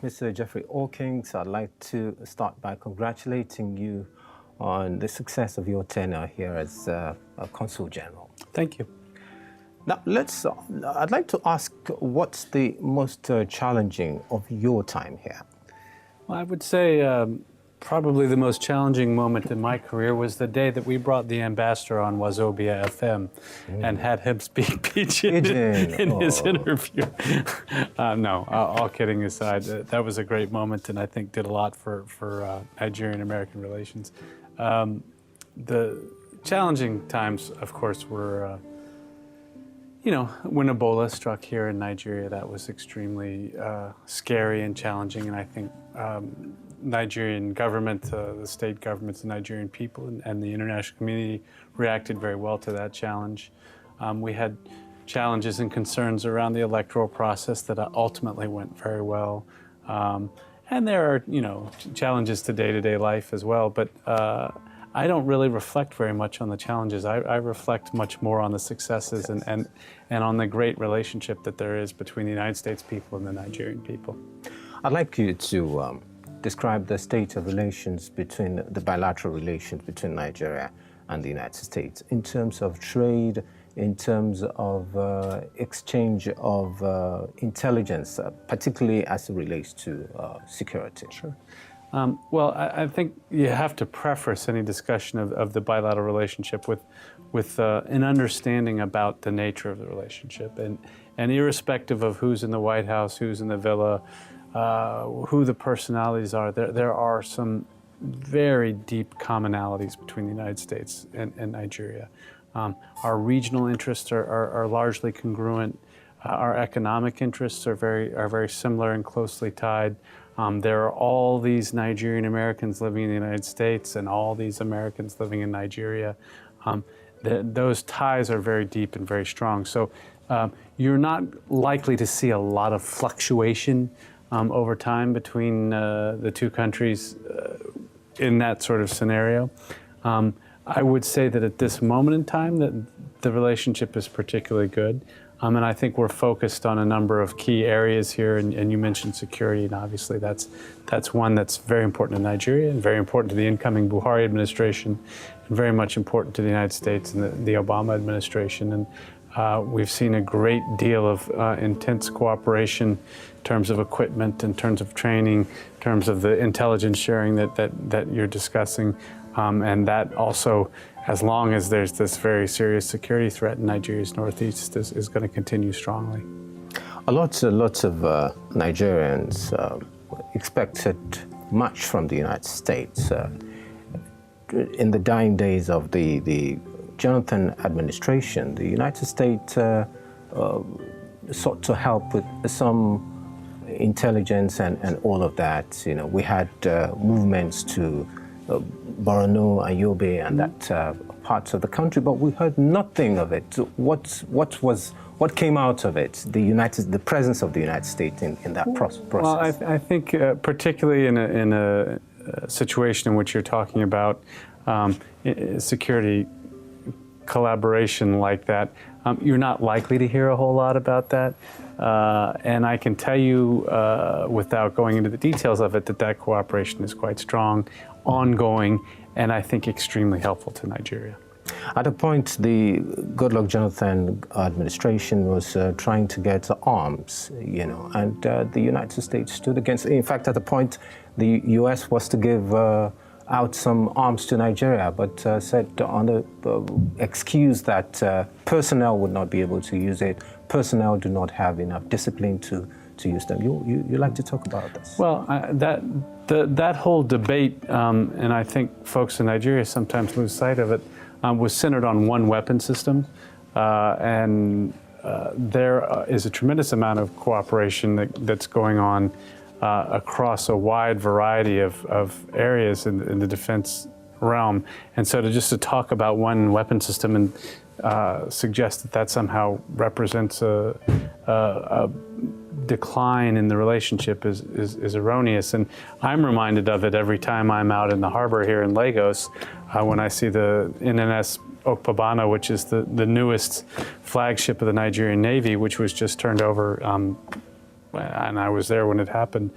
Mr. Jeffery Hawkins, I'd like to start by congratulating you on the success of your tenure here as a Consul-General. Thank you. Now, I'd like to ask, what's the most challenging of your time here? Well, I would say probably the most challenging moment in my career was the day that we brought the ambassador on Wazobia FM and had him speak Pidgin in his interview. No, all kidding aside, that was a great moment and I think did a lot for Nigerian-American relations. The challenging times, of course, were when Ebola struck here in Nigeria. That was extremely scary and challenging, and I think Nigerian government, the state governments, the Nigerian people, and the international community reacted very well to that challenge. We had challenges and concerns around the electoral process that ultimately went very well. And there are, challenges to day-to-day life as well, but I don't really reflect very much on the challenges. I reflect much more on the successes and on the great relationship that there is between the United States people and the Nigerian people. I'd like you to describe the state of relations between the bilateral relations between Nigeria and the United States in terms of trade, in terms of exchange of intelligence, particularly as it relates to security. Sure. Well, I think you have to preface any discussion of the bilateral relationship with an understanding about the nature of the relationship. And irrespective of who's in the White House, who's in the villa, who the personalities are, there are some very deep commonalities between the United States and Nigeria. Our regional interests are largely congruent. Our economic interests are very similar and closely tied. There are all these Nigerian Americans living in the United States and all these Americans living in Nigeria. Those ties are very deep and very strong. So you're not likely to see a lot of fluctuation over time between the two countries in that sort of scenario. I would say that at this moment in time that the relationship is particularly good. And I think we're focused on a number of key areas here, and you mentioned security, and obviously that's one that's very important to Nigeria and very important to the incoming Buhari administration, and very much important to the United States and the Obama administration. And we've seen a great deal of intense cooperation in terms of equipment, in terms of training, in terms of the intelligence sharing that you're discussing, and that also, as long as there's this very serious security threat in Nigeria's northeast, is going to continue strongly. Lots of Nigerians expected much from the United States. In the dying days of the Jonathan administration, the United States sought to help with some intelligence and all of that. We had movements to Borno and Yobe and that parts of the country, but we heard nothing of it. What came out of it? The presence of the United States in that process. Well, I think particularly in a situation in which you're talking about security collaboration like that, you're not likely to hear a whole lot about that. And I can tell you, without going into the details of it, that cooperation is quite strong, ongoing, and I think extremely helpful to Nigeria. At a point, the Goodluck Jonathan administration was trying to get arms, and the United States stood against it. In fact, at a point, the U.S. was to give out some arms to Nigeria, but said on the excuse that personnel would not be able to use it. Personnel do not have enough discipline to use them. You like to talk about this? Well, that whole debate, and I think folks in Nigeria sometimes lose sight of it, was centered on one weapon system, and there is a tremendous amount of cooperation that's going on across a wide variety of areas in the defense realm. And so to talk about one weapon system and suggest that somehow represents a decline in the relationship is erroneous. And I'm reminded of it every time I'm out in the harbor here in Lagos, when I see the NNS Okpabana, which is the newest flagship of the Nigerian Navy, which was just turned over, and I was there when it happened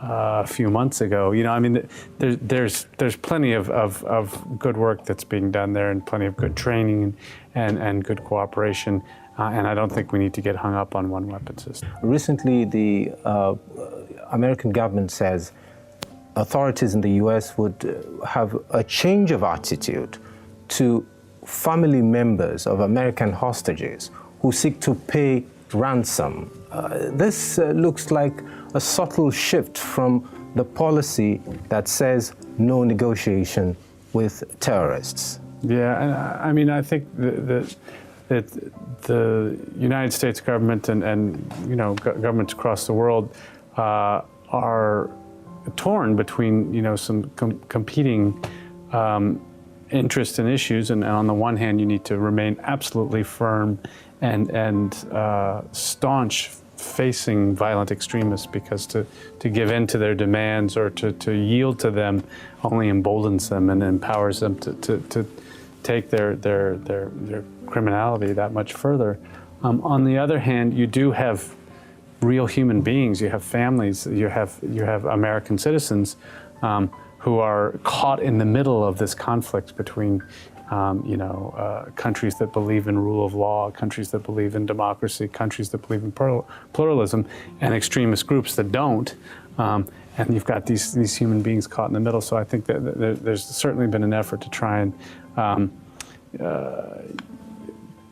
a few months ago. You know, I mean, there's plenty of good work that's being done there, and plenty of good training and good cooperation. And I don't think we need to get hung up on one weapon system. Recently, the American government says authorities in the U.S. would have a change of attitude to family members of American hostages who seek to pay ransom. This looks like a subtle shift from the policy that says no negotiation with terrorists. Yeah, and I mean, I think that the United States government and you know, governments across the world are torn between, you know, some competing interests and issues. And on the one hand, you need to remain absolutely firm and staunch facing violent extremists, because to give in to their demands or to yield to them only emboldens them and empowers them to take their criminality that much further. On the other hand, you do have real human beings, you have families, you have American citizens who are caught in the middle of this conflict between countries that believe in rule of law, countries that believe in democracy, countries that believe in pluralism, and extremist groups that don't. And you've got these human beings caught in the middle. So I think that there's certainly been an effort to try and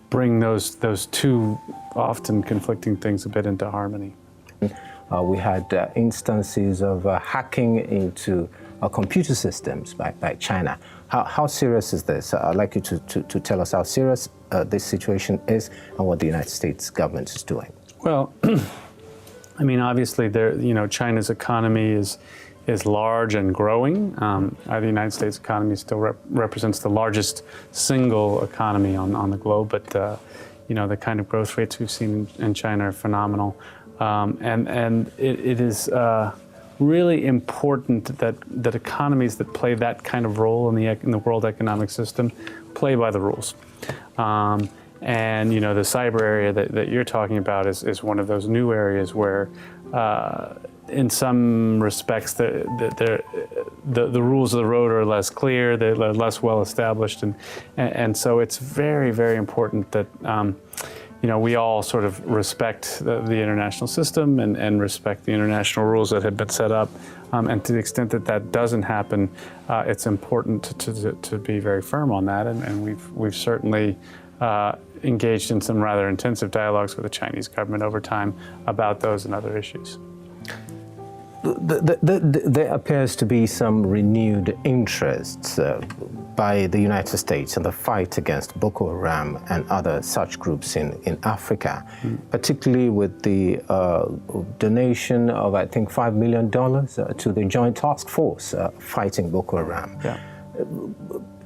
bring those two often conflicting things a bit into harmony. We had instances of hacking into computer systems by China. How serious is this? I'd like you to tell us how serious this situation is and what the United States government is doing. Well, I mean, obviously, China's economy is large and growing. The United States economy still represents the largest single economy on the globe, but the kind of growth rates we've seen in China are phenomenal. And it is really important that economies that play that kind of role in the world economic system play by the rules. And the cyber area that you're talking about is one of those new areas where, in some respects, the rules of the road are less clear, they're less well established, and so it's very, very important that we all sort of respect the international system and respect the international rules that have been set up. And to the extent that doesn't happen, it's important to be very firm on that. And we've certainly engaged in some rather intensive dialogues with the Chinese government over time about those and other issues. There appears to be some renewed interest by the United States in the fight against Boko Haram and other such groups in Africa, particularly with the donation of, I think, $5 million to the Joint Task Force fighting Boko Haram. Yeah.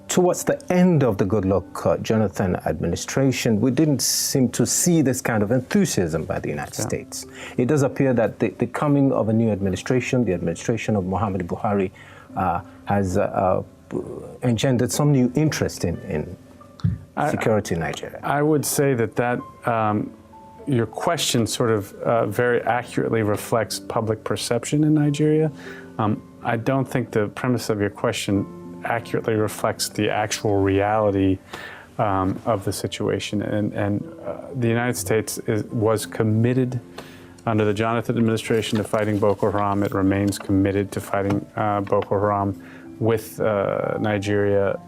Towards the end of the Goodluck Jonathan administration, we didn't seem to see this kind of enthusiasm by the United States. It does appear that the coming of a new administration, the administration of Muhammadu Buhari, has engendered some new interest in security in Nigeria. I would say that your question sort of very accurately reflects public perception in Nigeria. I don't think the premise of your question accurately reflects the actual reality of the situation. And the United States was committed under the Jonathan administration to fighting Boko Haram. It remains committed to fighting Boko Haram with Nigeria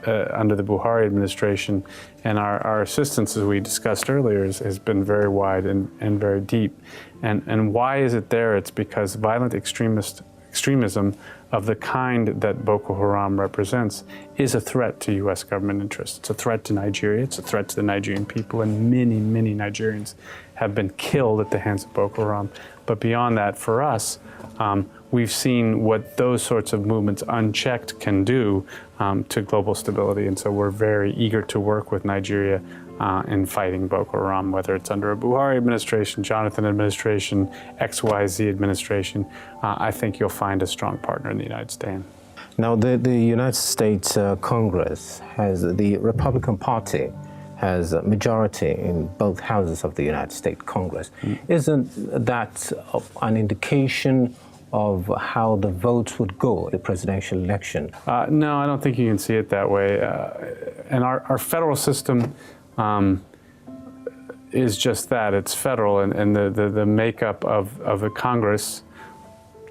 under the Buhari administration. And our assistance, as we discussed earlier, has been very wide and very deep. And why is it there? It's because violent extremism of the kind that Boko Haram represents is a threat to U.S. government interests. It's a threat to Nigeria. It's a threat to the Nigerian people, and many, many Nigerians have been killed at the hands of Boko Haram. But beyond that, for us, we've seen what those sorts of movements unchecked can do to global stability, and so we're very eager to work with Nigeria in fighting Boko Haram, whether it's under a Buhari administration, Jonathan administration, XYZ administration. I think you'll find a strong partner in the United States. Now, the United States Congress has, the Republican Party has a majority in both houses of the United States Congress. Isn't that an indication of how the votes would go in the presidential election? No, I don't think you can see it that way. And our federal system is just that. It's federal, and the makeup of the Congress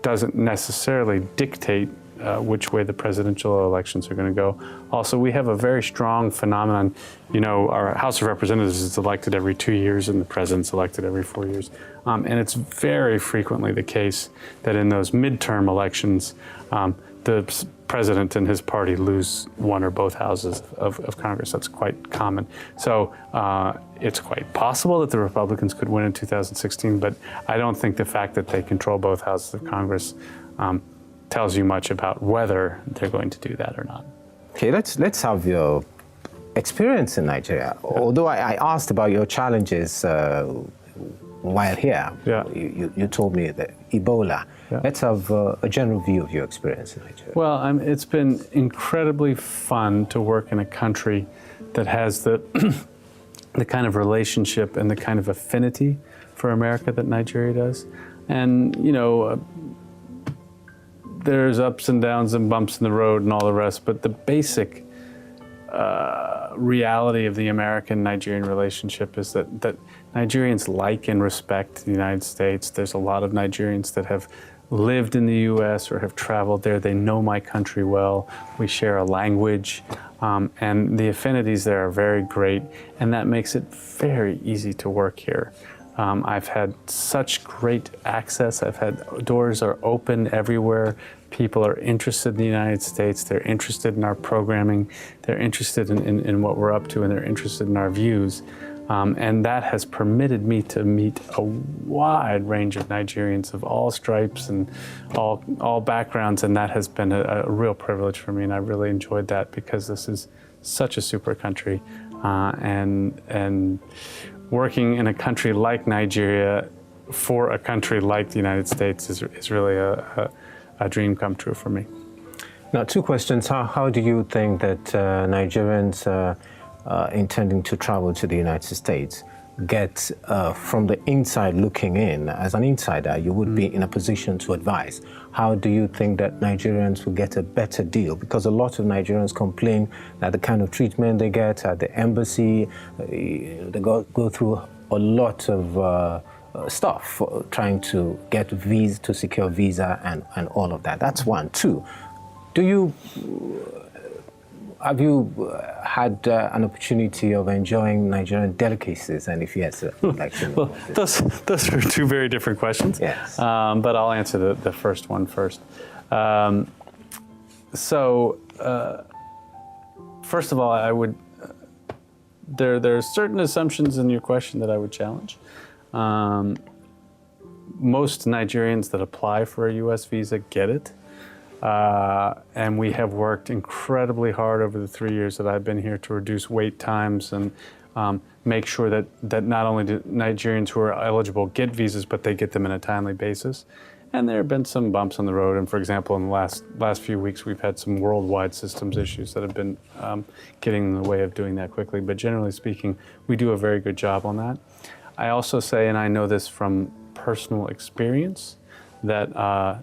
doesn't necessarily dictate which way the presidential elections are going to go. Also, we have a very strong phenomenon. You know, our House of Representatives is elected every 2 years and the president's elected every 4 years. And it's very frequently the case that in those midterm elections, the president and his party lose one or both houses of Congress. That's quite common. So it's quite possible that the Republicans could win in 2016, but I don't think the fact that they control both houses of Congress tells you much about whether they're going to do that or not. Okay, let's have your experience in Nigeria. Although I asked about your challenges while here, you told me that Ebola. Let's have a general view of your experience in Nigeria. Well, it's been incredibly fun to work in a country that has the the kind of relationship and the kind of affinity for America that Nigeria does. And, you know, there's ups and downs and bumps in the road and all the rest, but the basic reality of the American-Nigerian relationship is that Nigerians like and respect the United States. There's a lot of Nigerians that have lived in the U.S. or have traveled there. They know my country well. We share a language, and the affinities there are very great, and that makes it very easy to work here. I've had such great access. Doors are open everywhere. People are interested in the United States. They're interested in our programming. They're interested in what we're up to, and they're interested in our views. And that has permitted me to meet a wide range of Nigerians of all stripes and all backgrounds, and that has been a real privilege for me, and I really enjoyed that because this is such a super country. And working in a country like Nigeria for a country like the United States is really a dream come true for me. Now, two questions. How do you think that Nigerians intending to travel to the United States get from the inside looking in? As an insider, you would be in a position to advise. How do you think that Nigerians will get a better deal? Because a lot of Nigerians complain that the kind of treatment they get at the embassy, they go through a lot of stuff trying to get visa, to secure visa and all of that. That's one. Two, have you had an opportunity of enjoying Nigerian delicacies? And if yes, I'd like to know. Well, those are two very different questions. Yes. But I'll answer the first one first. First of all, I would. There are certain assumptions in your question that I would challenge. Most Nigerians that apply for a U.S. visa get it. And we have worked incredibly hard over the 3 years that I've been here to reduce wait times and make sure that not only do Nigerians who are eligible get visas, but they get them in a timely basis. And there have been some bumps on the road. And for example, in the last few weeks, we've had some worldwide systems issues that have been getting in the way of doing that quickly. But generally speaking, we do a very good job on that. I also say, and I know this from personal experience, that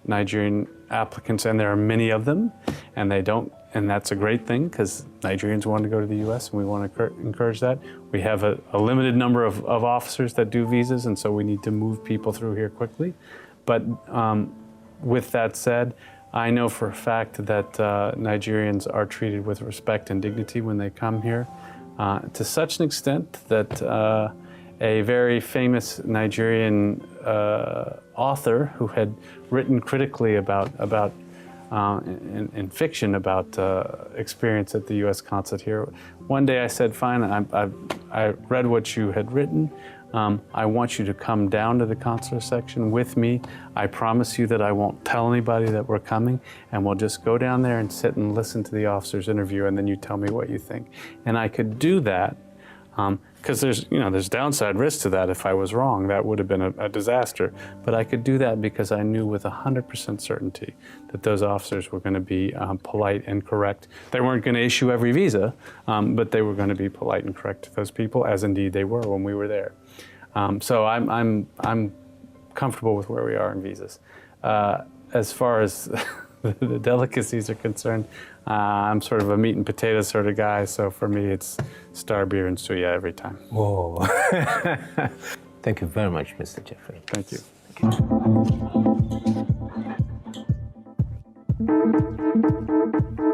Nigerian applicants, and there are many of them, and that's a great thing because Nigerians want to go to the U.S. and we want to encourage that. We have a limited number of officers that do visas, and so we need to move people through here quickly. But with that said, I know for a fact that Nigerians are treated with respect and dignity when they come here, to such an extent that a very famous Nigerian author who had written critically about in fiction about experience at the U.S. consulate here. One day I said, fine, I read what you had written. I want you to come down to the consular section with me. I promise you that I won't tell anybody that we're coming, and we'll just go down there and sit and listen to the officer's interview, and then you tell me what you think. And I could do that because there's downside risk to that. If I was wrong, that would have been a disaster. But I could do that because I knew with 100% certainty that those officers were going to be polite and correct. They weren't going to issue every visa, but they were going to be polite and correct to those people, as indeed they were when we were there. So I'm comfortable with where we are in visas. As far as the delicacies are concerned, I'm sort of a meat and potatoes sort of guy, so for me it's star beer and suya every time. Whoa. Thank you very much, Mr. Jeffery. Thank you. Thank you.